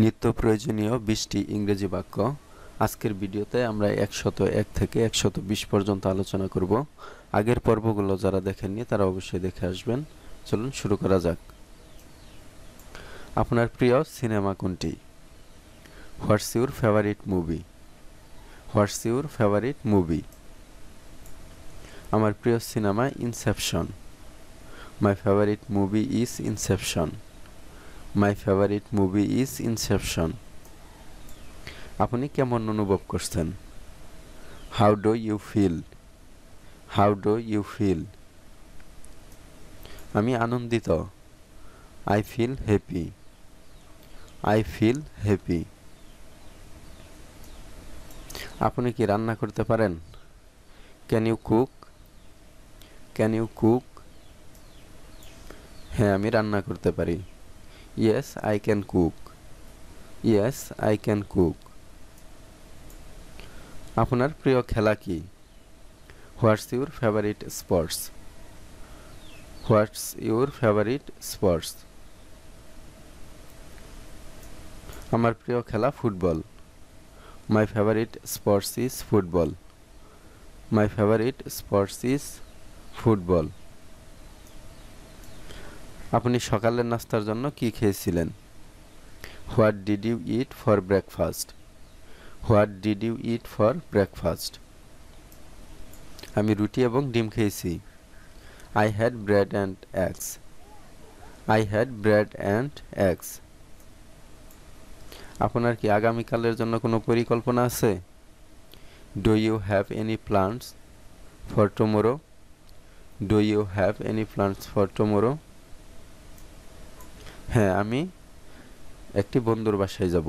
নিত্য প্রয়োজনীয় 20টি ইংরেজি বাক্য। আজকের ভিডিওতে আমরা 101 থেকে 120 পর্যন্ত আলোচনা করব। আগের পর্বগুলো যারা দেখেননি তারা অবশ্যই দেখে আসবেন। চলুন শুরু করা যাক। আপনার প্রিয় সিনেমা কোনটি? What's your favourite movie? What's your favourite movie? আমার প্রিয় সিনেমা Inception. My favourite movie is Inception. My favourite movie is Inception. আপনি কেমন অনুভব করছেন? How do you feel? How do you feel? আমি আনন্দিত। I feel happy. I feel happy. আপনি কি রান্না করতে পারেন? Can you cook? Can you cook? হ্যাঁ, আমি রান্না করতে পারি। Yes I can cook. Yes I can cook. আপনার প্রিয় খেলা কি? What's your favourite sports? What's your favourite sports? আমার প্রিয় খেলা football. My favourite sports is football. My favourite sports is football. আপনি সকালের নাস্তার জন্য কি খেয়েছিলেন? What did you eat for breakfast? What did you eat for breakfast? আমি রুটি এবং ডিম খেয়েছি। I had bread and eggs. I had bread and eggs. আপনার কি আগামীকালের জন্য কোনো পরিকল্পনা আছে? Do you have any plans for tomorrow? Do you have any plans for tomorrow? হ্যাঁ, আমি একটি বন্ধুর বাসায় যাব।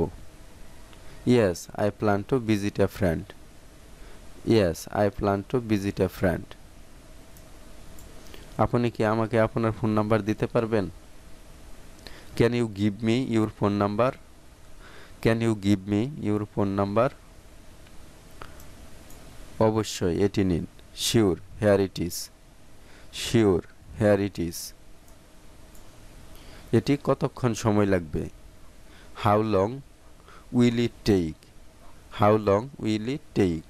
Yes I plan to visit a friend. Yes I plan to visit a friend. আপনি কি আমাকে আপনার ফোন নাম্বার দিতে পারবেন? Can you give me your phone number? Can you give me your phone number? অবশ্যই, এটি নিন। Sure, here it is. Sure, here it is. এটি কতক্ষণ সময় লাগবে? How long will it take? How long will it take?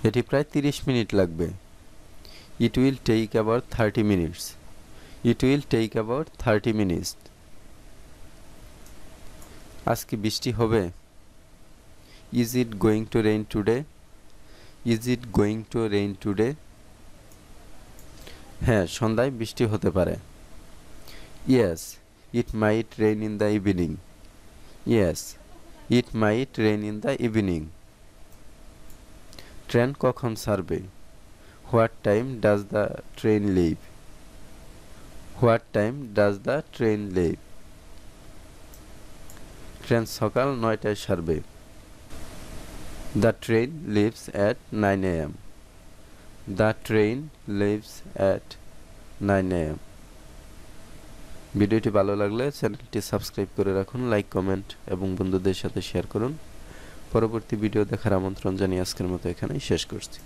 এটি প্রায় 30 minute লাগবে। It will take about 30 minutes. It will take about 30 minutes. আজকে বৃষ্টি হবে? Is it going to rain today? Is it going to rain today? হ্যাঁ, সন্ধ্যায় বৃষ্টি হতে পারে। Yes it might rain in the evening. Yes it might rain in the evening. Train কখন ছাড়বে? What time does the train leave? What time does the train leave? Train সকাল 9টায় ছাড়বে। The train leaves at 9 AM. The train leaves at 9 AM. ভিডিওটি ভালো লাগলে চ্যানেলটি subscribe করে রাখুন, লাইক, কমেন্ট এবং বন্ধুদের সাথে শেয়ার করুন। পরবর্তী ভিডিও দেখার আমন্ত্রণ জানিয়ে আজকের মতো এখানেই শেষ করছি।